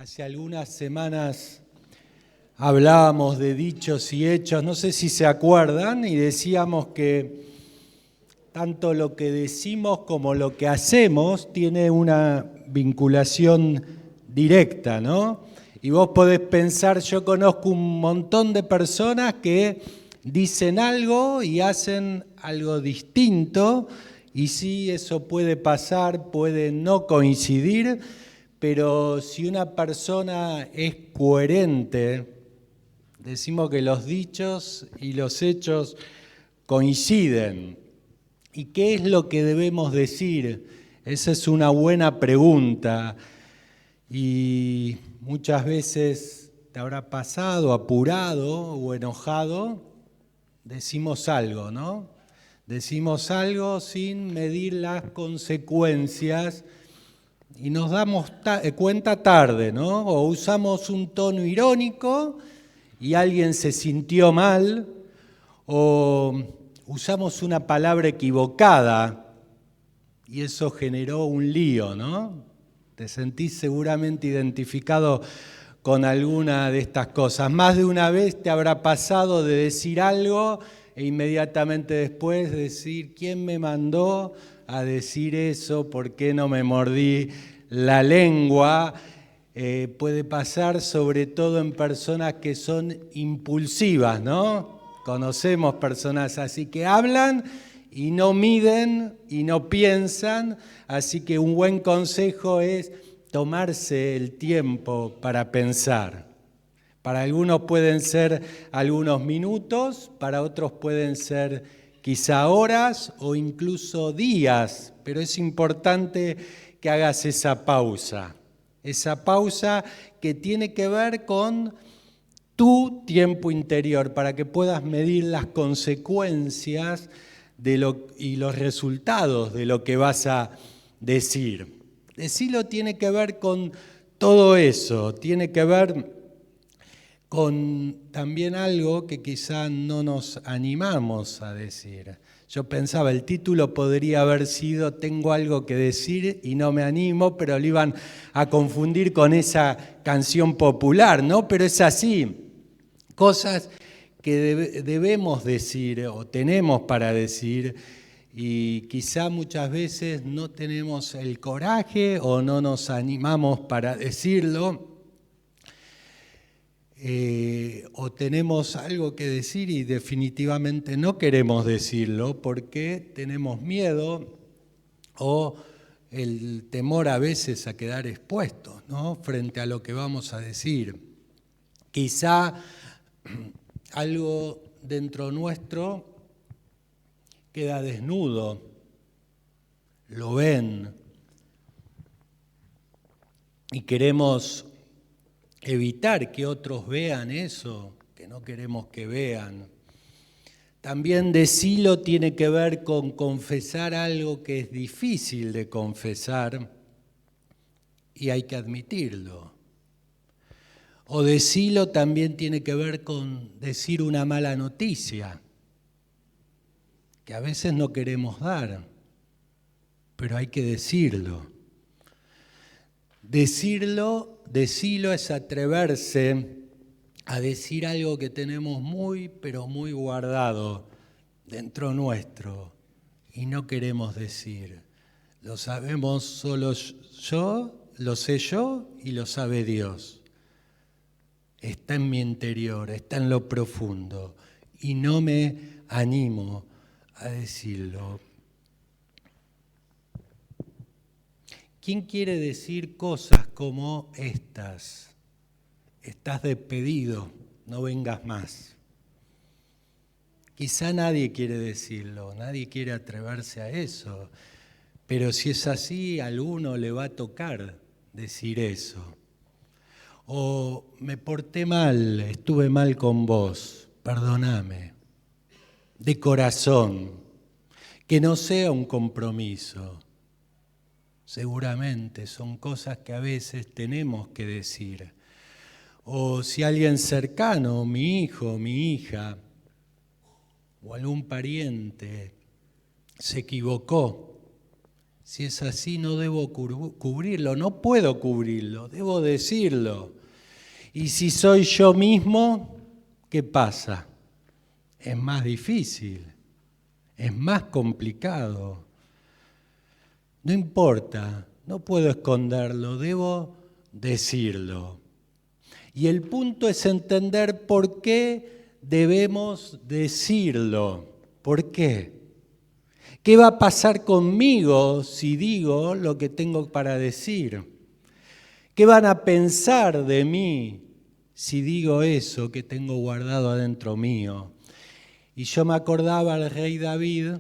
Hace algunas semanas hablábamos de dichos y hechos, no sé si se acuerdan, y decíamos que tanto lo que decimos como lo que hacemos tiene una vinculación directa, ¿no? Y vos podés pensar, yo conozco un montón de personas que dicen algo y hacen algo distinto, y sí, eso puede pasar, puede no coincidir, pero si una persona es coherente, decimos que los dichos y los hechos coinciden. ¿Y qué es lo que debemos decir? Esa es una buena pregunta. Y muchas veces te habrá pasado, apurado o enojado, decimos algo, ¿no? Decimos algo sin medir las consecuencias y nos damos cuenta tarde, ¿no? O usamos un tono irónico y alguien se sintió mal, o usamos una palabra equivocada y eso generó un lío, ¿no? Te sentís seguramente identificado con alguna de estas cosas. Más de una vez te habrá pasado de decir algo e inmediatamente después decir, ¿quién me mandó a decir eso? ¿Por qué no me mordí la lengua? Puede pasar sobre todo en personas que son impulsivas, ¿no? Conocemos personas así que hablan y no miden y no piensan, así que un buen consejo es tomarse el tiempo para pensar. Para algunos pueden ser algunos minutos, para otros pueden ser quizá horas o incluso días, pero es importante que hagas esa pausa que tiene que ver con tu tiempo interior, para que puedas medir las consecuencias y los resultados de lo que vas a decir. Decirlo tiene que ver con todo eso, tiene que ver con también algo que quizá no nos animamos a decir. Yo pensaba, el título podría haber sido Tengo algo que decir y no me animo, pero lo iban a confundir con esa canción popular, ¿no? Pero es así. Cosas que debemos decir o tenemos para decir y quizá muchas veces no tenemos el coraje o no nos animamos para decirlo. O tenemos algo que decir y definitivamente no queremos decirlo porque tenemos miedo o el temor a veces a quedar expuestos, ¿no? Frente a lo que vamos a decir. Quizá algo dentro nuestro queda desnudo, lo ven y queremos evitar que otros vean eso, que no queremos que vean. También decirlo tiene que ver con confesar algo que es difícil de confesar y hay que admitirlo. O decirlo también tiene que ver con decir una mala noticia, que a veces no queremos dar, pero hay que decirlo. Decirlo es atreverse a decir algo que tenemos muy, pero muy guardado dentro nuestro y no queremos decir. Lo sabemos solo yo, lo sé yo y lo sabe Dios. Está en mi interior, está en lo profundo y no me animo a decirlo. ¿Quién quiere decir cosas como estas? Estás despedido, no vengas más. Quizá nadie quiere decirlo, nadie quiere atreverse a eso, pero si es así, a alguno le va a tocar decir eso. O me porté mal, estuve mal con vos, perdóname, de corazón, que no sea un compromiso. Seguramente son cosas que a veces tenemos que decir. O si alguien cercano, mi hijo, mi hija, o algún pariente se equivocó, Si es así, no debo cubrirlo, no puedo cubrirlo, debo decirlo. Y si soy yo mismo, ¿qué pasa? Es más difícil, es más complicado. No importa, no puedo esconderlo, debo decirlo. Y el punto es entender por qué debemos decirlo. ¿Por qué? ¿Qué va a pasar conmigo si digo lo que tengo para decir? ¿Qué van a pensar de mí si digo eso que tengo guardado adentro mío? Y yo me acordaba al rey David,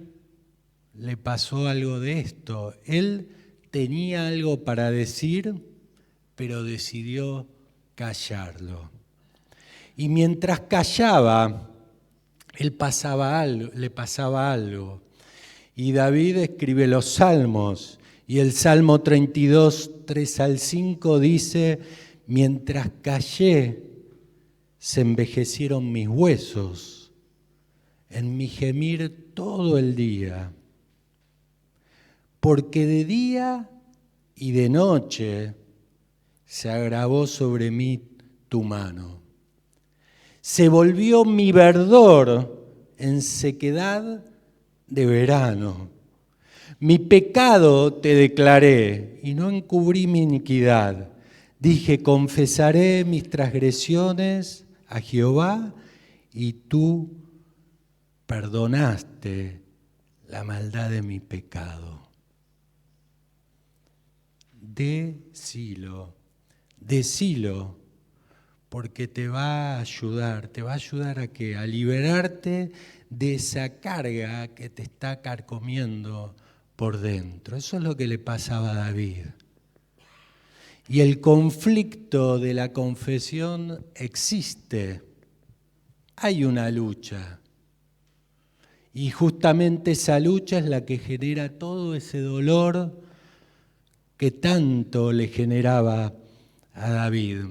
le pasó algo de esto. Él tenía algo para decir, pero decidió callarlo. Y mientras callaba, le pasaba algo. Y David escribe los salmos, y el Salmo 32, 3 al 5 dice: mientras callé, se envejecieron mis huesos, en mi gemir todo el día. Porque de día y de noche se agravó sobre mí tu mano. Se volvió mi verdor en sequedad de verano. Mi pecado te declaré y no encubrí mi iniquidad. Dije, confesaré mis transgresiones a Jehová y tú perdonaste la maldad de mi pecado. Decilo, porque te va a ayudar a qué? A liberarte de esa carga que te está carcomiendo por dentro. Eso es lo que le pasaba a David. Y el conflicto de la confesión existe. Hay una lucha. Y justamente esa lucha es la que genera todo ese dolor que tanto le generaba a David.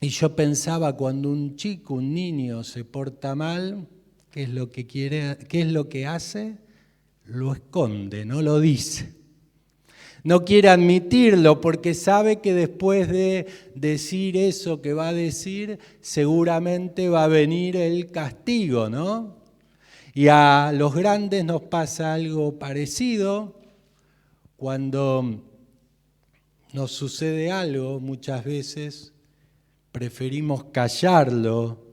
Y yo pensaba, cuando un chico, un niño se porta mal, ¿qué es lo que quiere? ¿Qué es lo que hace? Lo esconde, no lo dice. No quiere admitirlo porque sabe que después de decir eso que va a decir, seguramente va a venir el castigo, ¿no? Y a los grandes nos pasa algo parecido. Cuando nos sucede algo, muchas veces preferimos callarlo,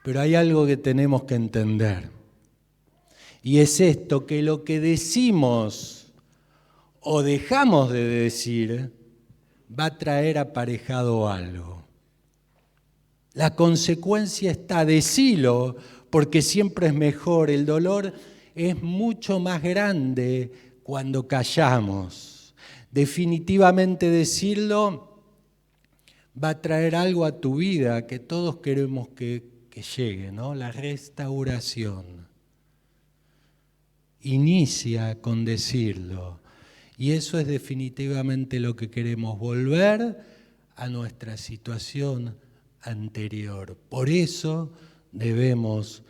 pero hay algo que tenemos que entender. Y es esto, que lo que decimos o dejamos de decir va a traer aparejado algo. La consecuencia está, decilo, porque siempre es mejor. El dolor es mucho más grande cuando callamos. Definitivamente decirlo va a traer algo a tu vida que todos queremos que llegue, ¿no? La restauración. Inicia con decirlo. Y eso es definitivamente lo que queremos, volver a nuestra situación anterior. Por eso debemos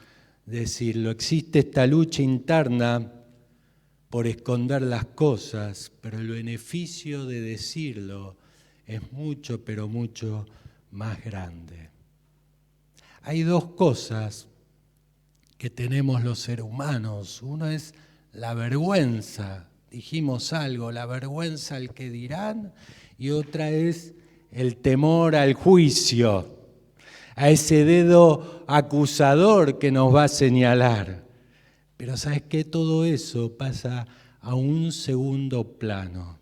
decirlo. Existe esta lucha interna por esconder las cosas, pero el beneficio de decirlo es mucho, pero mucho más grande. Hay dos cosas que tenemos los seres humanos. Uno es la vergüenza. Dijimos algo, la vergüenza al que dirán, y otra es el temor al juicio, a ese dedo acusador que nos va a señalar. Pero ¿sabes qué? Todo eso pasa a un segundo plano.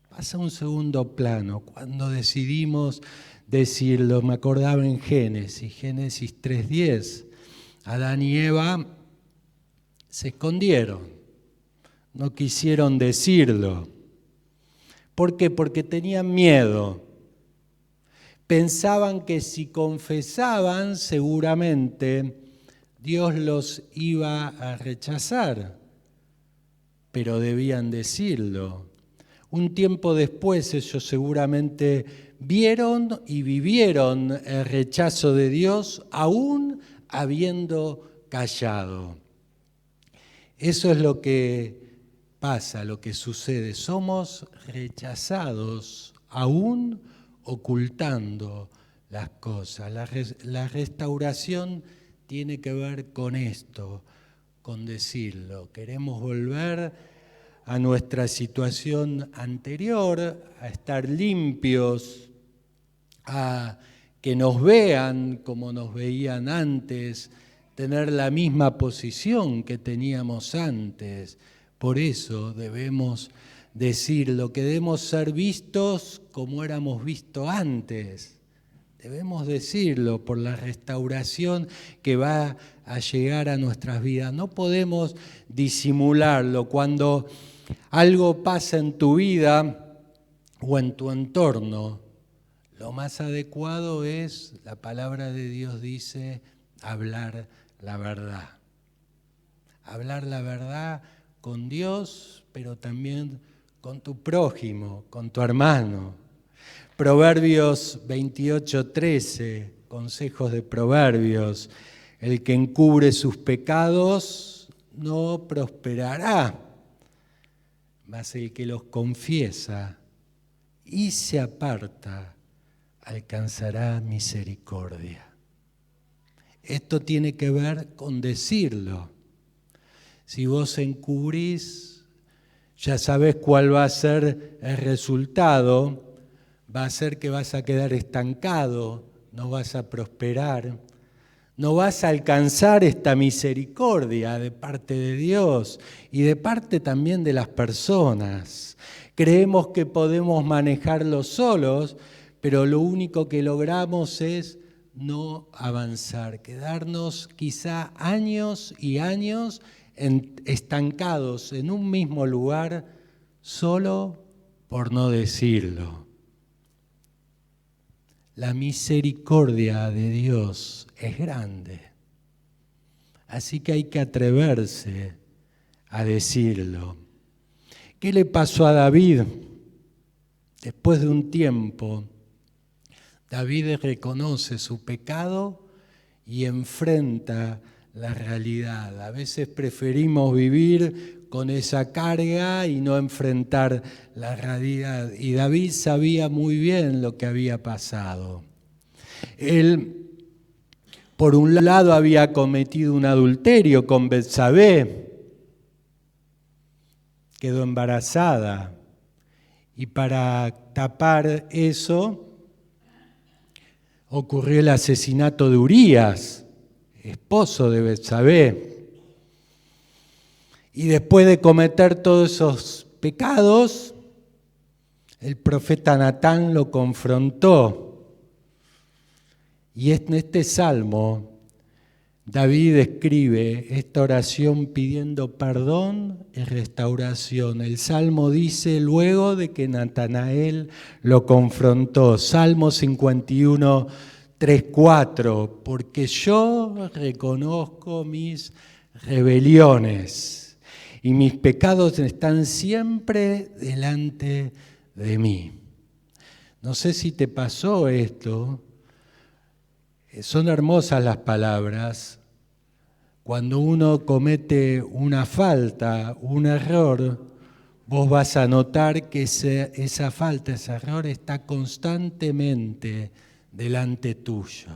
Pasa a un segundo plano cuando decidimos decirlo. Me acordaba en Génesis 3:10. Adán y Eva se escondieron. No quisieron decirlo. ¿Por qué? Porque tenían miedo. Pensaban que si confesaban, seguramente Dios los iba a rechazar, pero debían decirlo. Un tiempo después ellos seguramente vieron y vivieron el rechazo de Dios, aún habiendo callado. Eso es lo que pasa, lo que sucede, somos rechazados aún ocultando las cosas. La restauración tiene que ver con esto, con decirlo. Queremos volver a nuestra situación anterior, a estar limpios, a que nos vean como nos veían antes, tener la misma posición que teníamos antes. Por eso debemos decirlo, que debemos ser vistos como éramos vistos antes. Debemos decirlo por la restauración que va a llegar a nuestras vidas. No podemos disimularlo. Cuando algo pasa en tu vida o en tu entorno, lo más adecuado es, la palabra de Dios dice, hablar la verdad. Hablar la verdad con Dios, pero también con tu prójimo, con tu hermano. Proverbios 28:13, consejos de Proverbios. El que encubre sus pecados no prosperará, mas el que los confiesa y se aparta alcanzará misericordia. Esto tiene que ver con decirlo. Si vos encubrís, ya sabés cuál va a ser el resultado. Va a ser que vas a quedar estancado, no vas a prosperar, no vas a alcanzar esta misericordia de parte de Dios y de parte también de las personas. Creemos que podemos manejarlo solos, pero lo único que logramos es no avanzar, quedarnos quizá años y años estancados en un mismo lugar solo por no decirlo. La misericordia de Dios es grande, así que hay que atreverse a decirlo. ¿Qué le pasó a David? Después de un tiempo, David reconoce su pecado y enfrenta la realidad. A veces preferimos vivir con esa carga y no enfrentar la realidad. Y David sabía muy bien lo que había pasado. Él, por un lado, había cometido un adulterio con Betsabé, quedó embarazada, y para tapar eso ocurrió el asesinato de Urías, esposo de Betsabé. Y después de cometer todos esos pecados, el profeta Natán lo confrontó. Y en este salmo, David escribe esta oración pidiendo perdón y restauración. El salmo dice, luego de que Natanael lo confrontó, Salmo 51, 3, 4, porque yo reconozco mis rebeliones y mis pecados están siempre delante de mí. No sé si te pasó esto. Son hermosas las palabras. Cuando uno comete una falta, un error, vos vas a notar que esa falta, ese error está constantemente delante tuyo.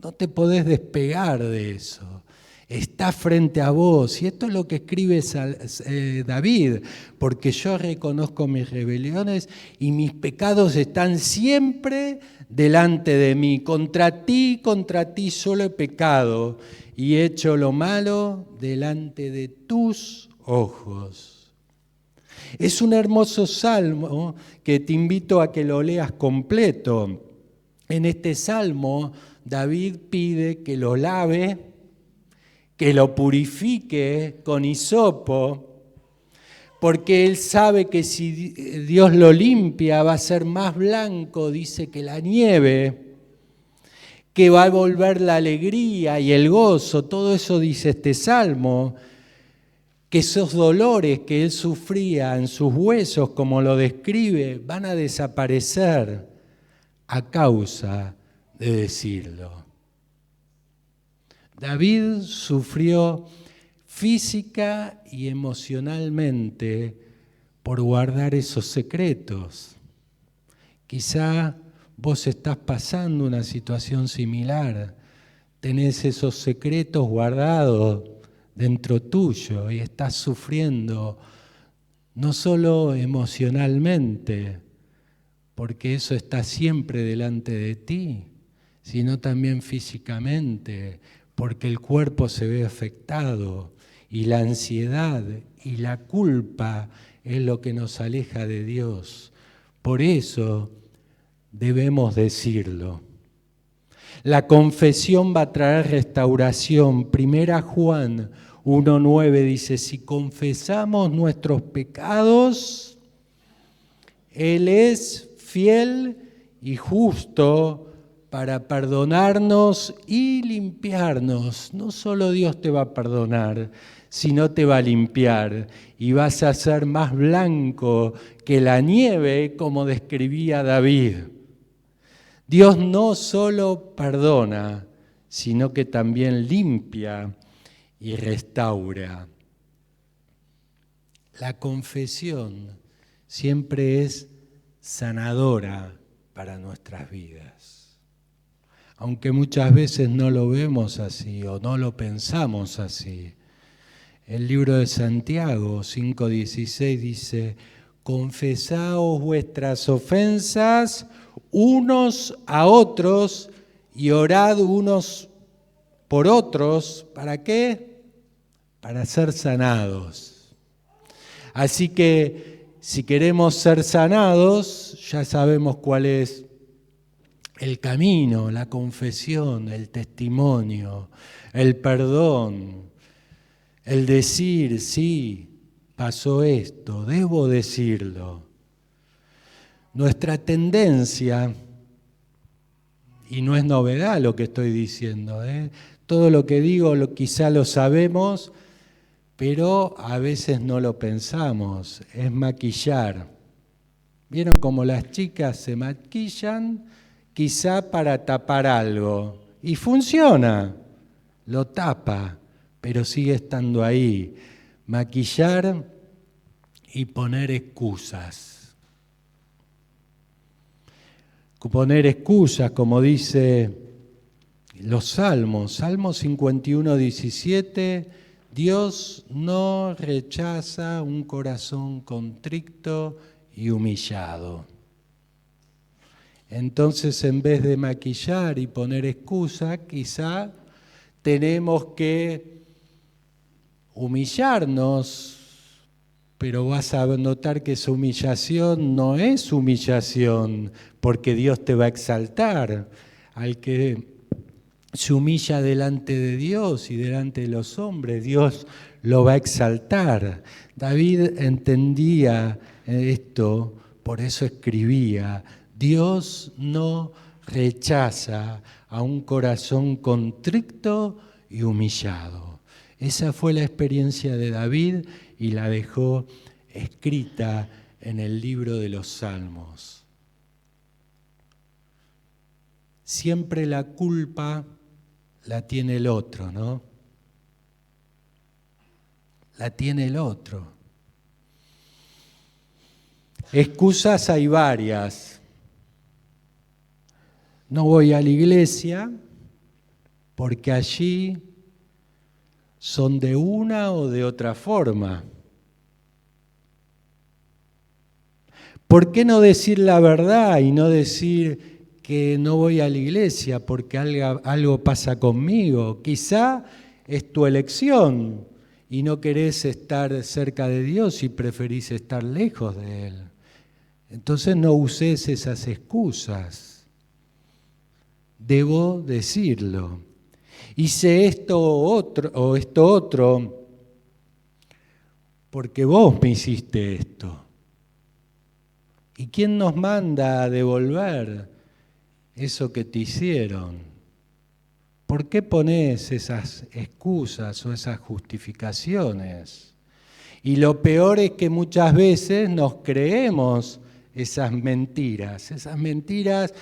No te podés despegar de eso. Está frente a vos. Y esto es lo que escribe David, porque yo reconozco mis rebeliones y mis pecados están siempre delante de mí. Contra ti solo he pecado y he hecho lo malo delante de tus ojos. Es un hermoso salmo que te invito a que lo leas completo. En este salmo, David pide que lo lave, que lo purifique con hisopo, porque él sabe que si Dios lo limpia va a ser más blanco, dice, que la nieve, que va a volver la alegría y el gozo, todo eso dice este salmo, que esos dolores que él sufría en sus huesos, como lo describe, van a desaparecer a causa de decirlo. David sufrió física y emocionalmente por guardar esos secretos. Quizá vos estás pasando una situación similar, tenés esos secretos guardados dentro tuyo y estás sufriendo no solo emocionalmente, porque eso está siempre delante de ti, sino también físicamente, porque el cuerpo se ve afectado y la ansiedad y la culpa es lo que nos aleja de Dios. Por eso debemos decirlo. La confesión va a traer restauración. Primera Juan 1:9 dice, si confesamos nuestros pecados, Él es fiel y justo para perdonarnos y limpiarnos. No solo Dios te va a perdonar, sino te va a limpiar y vas a ser más blanco que la nieve, como describía David. Dios no solo perdona, sino que también limpia y restaura. La confesión siempre es sanadora para nuestras vidas. Aunque muchas veces no lo vemos así o no lo pensamos así. El libro de Santiago 5:16 dice, confesaos vuestras ofensas unos a otros y orad unos por otros. ¿Para qué? Para ser sanados. Así que si queremos ser sanados, ya sabemos cuál es el camino, la confesión, el testimonio, el perdón, el decir, sí, pasó esto, debo decirlo. Nuestra tendencia, y no es novedad lo que estoy diciendo, todo lo que digo quizá lo sabemos, pero a veces no lo pensamos, es maquillar. ¿Vieron cómo las chicas se maquillan? Quizá para tapar algo, y funciona, lo tapa, pero sigue estando ahí. Maquillar y poner excusas. Poner excusas, como dice los Salmos. Salmo 51:17, Dios no rechaza un corazón contrito y humillado. Entonces, en vez de maquillar y poner excusa, quizá tenemos que humillarnos, pero vas a notar que esa humillación no es humillación, porque Dios te va a exaltar. Al que se humilla delante de Dios y delante de los hombres, Dios lo va a exaltar. David entendía esto, por eso escribía, Dios no rechaza a un corazón contrito y humillado. Esa fue la experiencia de David y la dejó escrita en el libro de los Salmos. Siempre la culpa la tiene el otro, ¿no? La tiene el otro. Excusas hay varias. No voy a la iglesia porque allí son de una o de otra forma. ¿Por qué no decir la verdad y no decir que no voy a la iglesia porque algo pasa conmigo? Quizá es tu elección y no querés estar cerca de Dios y preferís estar lejos de Él. Entonces no uses esas excusas. Debo decirlo. Hice esto o esto otro porque vos me hiciste esto. ¿Y quién nos manda a devolver eso que te hicieron? ¿Por qué pones esas excusas o esas justificaciones? Y lo peor es que muchas veces nos creemos esas mentiras. Esas mentiras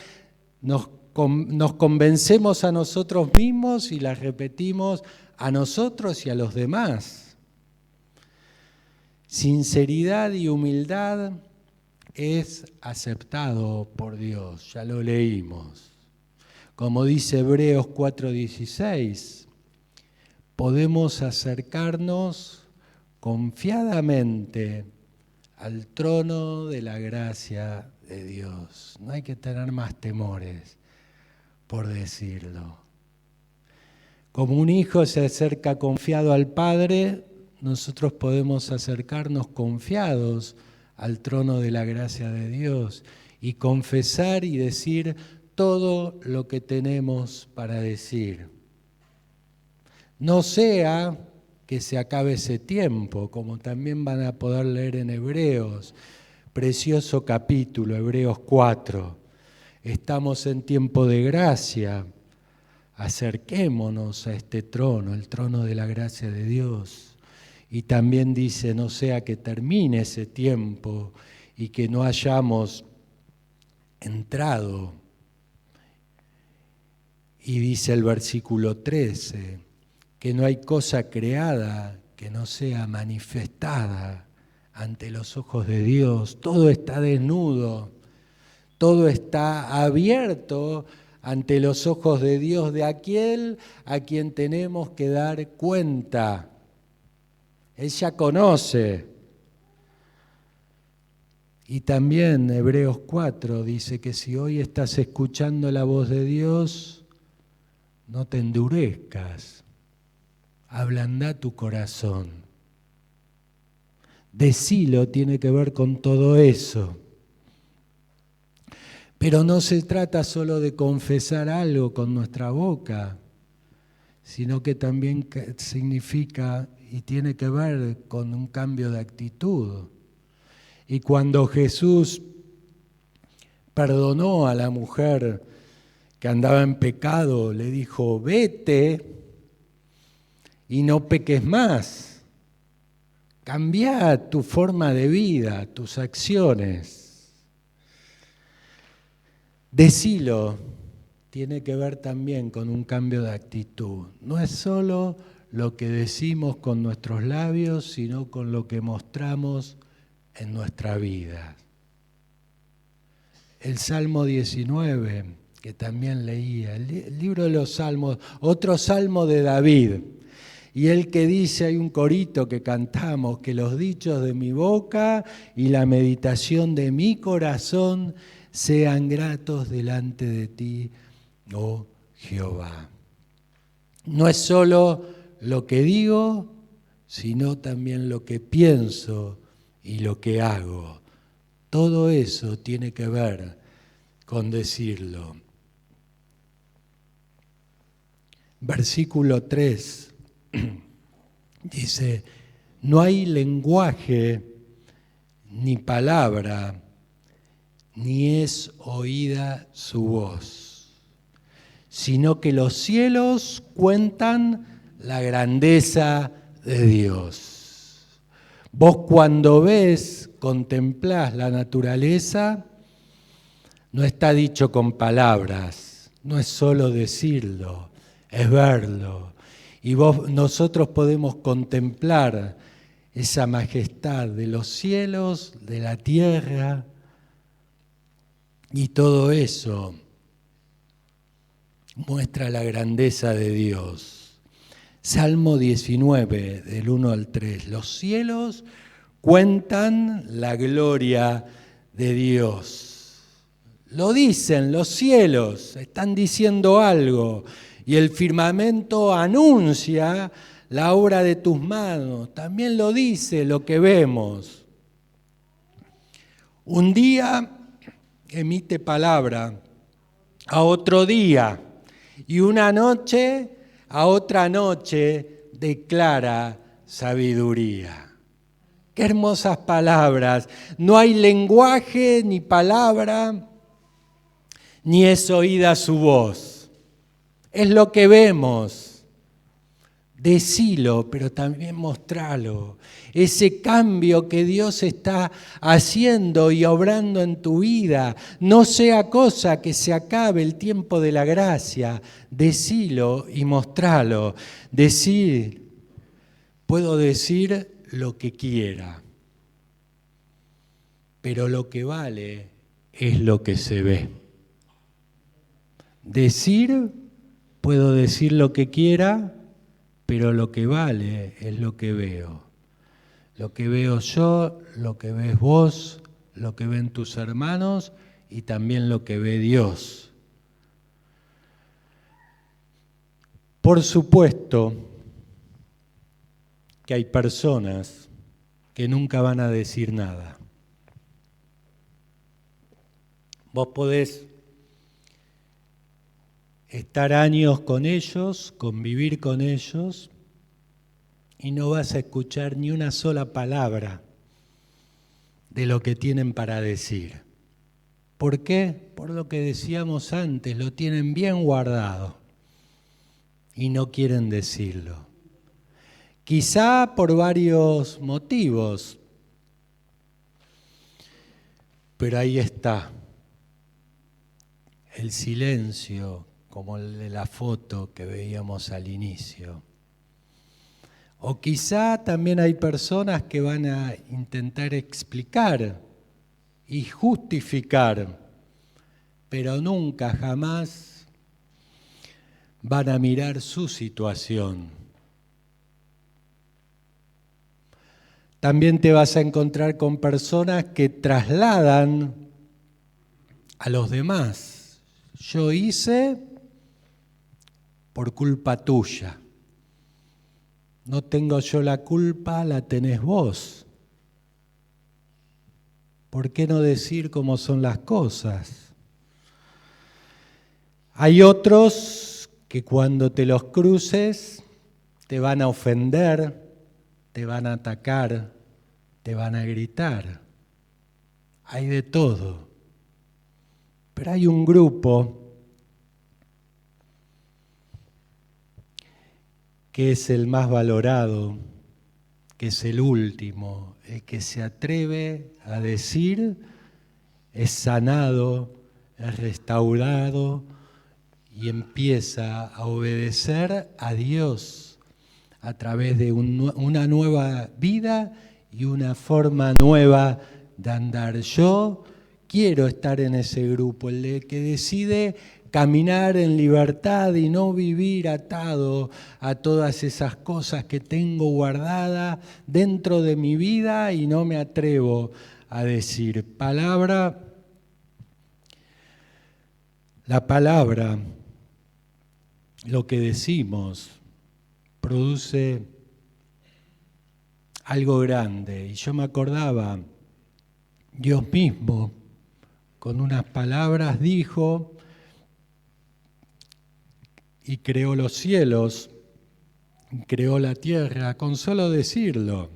nos nos convencemos a nosotros mismos y las repetimos a nosotros y a los demás. Sinceridad y humildad es aceptado por Dios, ya lo leímos. Como dice Hebreos 4:16, podemos acercarnos confiadamente al trono de la gracia de Dios. No hay que tener más temores por decirlo. Como un hijo se acerca confiado al Padre, nosotros podemos acercarnos confiados al trono de la gracia de Dios y confesar y decir todo lo que tenemos para decir. No sea que se acabe ese tiempo, como también van a poder leer en Hebreos, precioso capítulo, Hebreos 4. Estamos en tiempo de gracia, acerquémonos a este trono, el trono de la gracia de Dios. Y también dice, no sea que termine ese tiempo y que no hayamos entrado. Y dice el versículo 13, que no hay cosa creada que no sea manifestada ante los ojos de Dios. Todo está desnudo, todo está abierto ante los ojos de Dios, de aquel a quien tenemos que dar cuenta. Él ya conoce. Y también Hebreos 4 dice que si hoy estás escuchando la voz de Dios, no te endurezcas. Ablandá tu corazón. Decilo tiene que ver con todo eso. Pero no se trata solo de confesar algo con nuestra boca, sino que también significa y tiene que ver con un cambio de actitud. Y cuando Jesús perdonó a la mujer que andaba en pecado, le dijo, vete y no peques más. Cambia tu forma de vida, tus acciones. Decilo tiene que ver también con un cambio de actitud. No es solo lo que decimos con nuestros labios, sino con lo que mostramos en nuestra vida. El Salmo 19, que también leía, el libro de los Salmos, otro Salmo de David. Y el que dice, hay un corito que cantamos, que los dichos de mi boca y la meditación de mi corazón sean gratos delante de ti, oh Jehová. No es solo lo que digo, sino también lo que pienso y lo que hago. Todo eso tiene que ver con decirlo. Versículo 3. Dice, no hay lenguaje ni palabra, ni es oída su voz, sino que los cielos cuentan la grandeza de Dios. Vos cuando ves, contemplás la naturaleza, no está dicho con palabras, no es solo decirlo, es verlo. Y nosotros podemos contemplar esa majestad de los cielos, de la tierra, y todo eso muestra la grandeza de Dios. Salmo 19, del 1 al 3. Los cielos cuentan la gloria de Dios. Lo dicen los cielos, están diciendo algo. Y el firmamento anuncia la obra de tus manos. También lo dice lo que vemos. Un día emite palabra a otro día. Y una noche a otra noche declara sabiduría. Qué hermosas palabras. No hay lenguaje ni palabra, ni es oída su voz. Es lo que vemos Decilo, pero también mostralo. Ese cambio que Dios está haciendo y obrando en tu vida, no sea cosa que se acabe el tiempo de la gracia. Decilo y mostralo. Puedo decir lo que quiera, pero lo que vale es lo que se ve. Puedo decir lo que quiera, pero lo que vale es lo que veo. Lo que veo yo, lo que ves vos, lo que ven tus hermanos y también lo que ve Dios. Por supuesto que hay personas que nunca van a decir nada. Vos podés estar años con ellos, convivir con ellos, y no vas a escuchar ni una sola palabra de lo que tienen para decir. ¿Por qué? Por lo que decíamos antes, lo tienen bien guardado y no quieren decirlo. Quizá por varios motivos, pero ahí está, el silencio, como el de la foto que veíamos al inicio. O quizá también hay personas que van a intentar explicar y justificar, pero nunca, jamás van a mirar su situación. También te vas a encontrar con personas que trasladan a los demás. Yo hice por culpa tuya. No tengo yo la culpa, la tenés vos. ¿Por qué no decir cómo son las cosas? Hay otros que cuando te los cruces te van a ofender, te van a atacar, te van a gritar. Hay de todo. Pero hay un grupo que es el más valorado, que es el último, el que se atreve a decir, es sanado, es restaurado y empieza a obedecer a Dios a través de una nueva vida y una forma nueva de andar. Yo quiero estar en ese grupo, el que decide caminar en libertad y no vivir atado a todas esas cosas que tengo guardadas dentro de mi vida y no me atrevo a decir. La palabra, lo que decimos, produce algo grande. Y yo me acordaba, Dios mismo, con unas palabras dijo y creó los cielos, creó la tierra, con solo decirlo.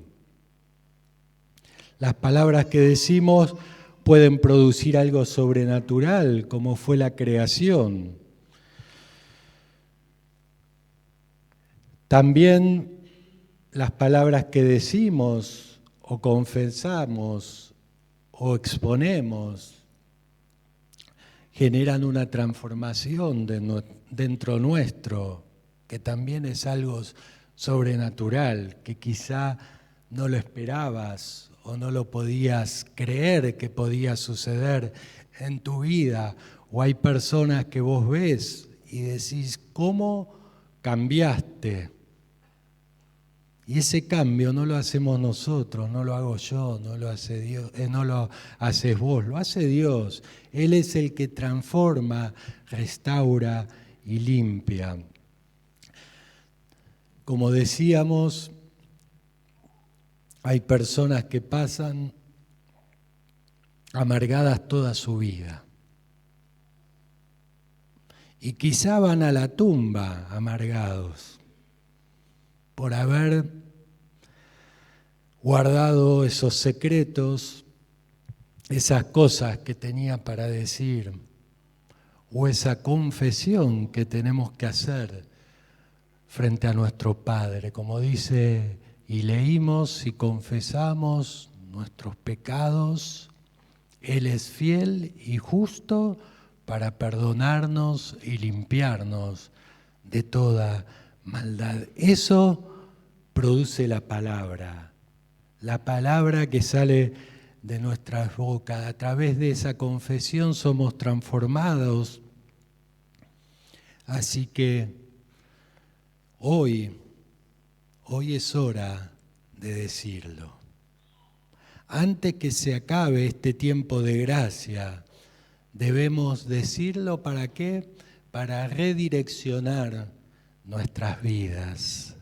Las palabras que decimos pueden producir algo sobrenatural, como fue la creación. También las palabras que decimos o confesamos o exponemos generan una transformación dentro nuestro, que también es algo sobrenatural, que quizá no lo esperabas o no lo podías creer que podía suceder en tu vida. O hay personas que vos ves y decís, ¿cómo cambiaste? Y ese cambio no lo hacemos nosotros, no lo hago yo, no lo hace Dios, no lo haces vos, lo hace Dios. Él es el que transforma, restaura y limpia. Como decíamos, hay personas que pasan amargadas toda su vida. Y quizá van a la tumba amargados por haber guardado esos secretos, esas cosas que tenía para decir, o esa confesión que tenemos que hacer frente a nuestro Padre. Como dice, y leímos y confesamos nuestros pecados, Él es fiel y justo para perdonarnos y limpiarnos de toda maldad. Eso produce la palabra que sale de nuestras bocas. A través de esa confesión somos transformados. Así que hoy es hora de decirlo. Antes que se acabe este tiempo de gracia, debemos decirlo. ¿Para qué? Para redireccionar nuestras vidas.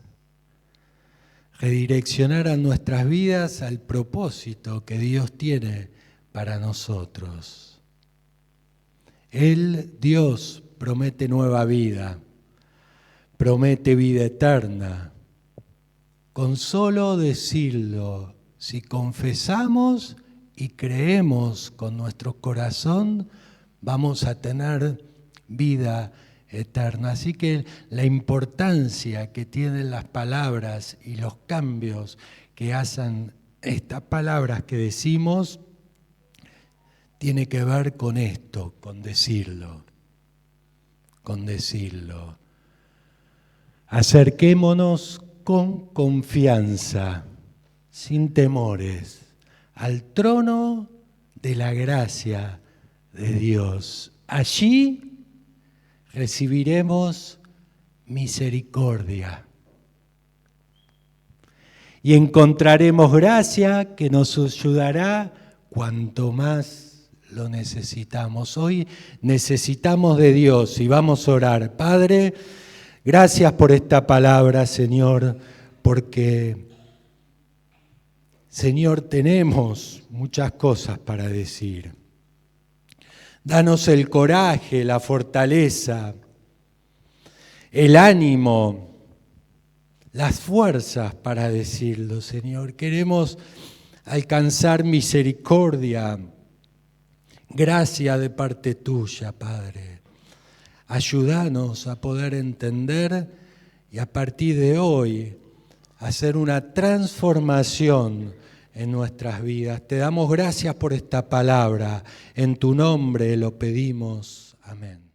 Redireccionar a nuestras vidas al propósito que Dios tiene para nosotros. Dios, promete nueva vida, promete vida eterna. Con solo decirlo, si confesamos y creemos con nuestro corazón, vamos a tener vida eterna. Así que la importancia que tienen las palabras y los cambios que hacen estas palabras que decimos, tiene que ver con esto, con decirlo. Acerquémonos con confianza, sin temores, al trono de la gracia de Dios. Allí recibiremos misericordia y encontraremos gracia que nos ayudará cuanto más lo necesitamos. Hoy necesitamos de Dios y vamos a orar. Padre, gracias por esta palabra, Señor, porque, Señor, tenemos muchas cosas para decir. Danos el coraje, la fortaleza, el ánimo, las fuerzas para decirlo, Señor. Queremos alcanzar misericordia, gracia de parte tuya, Padre. Ayúdanos a poder entender y a partir de hoy hacer una transformación en nuestras vidas. Te damos gracias por esta palabra. En tu nombre lo pedimos. Amén.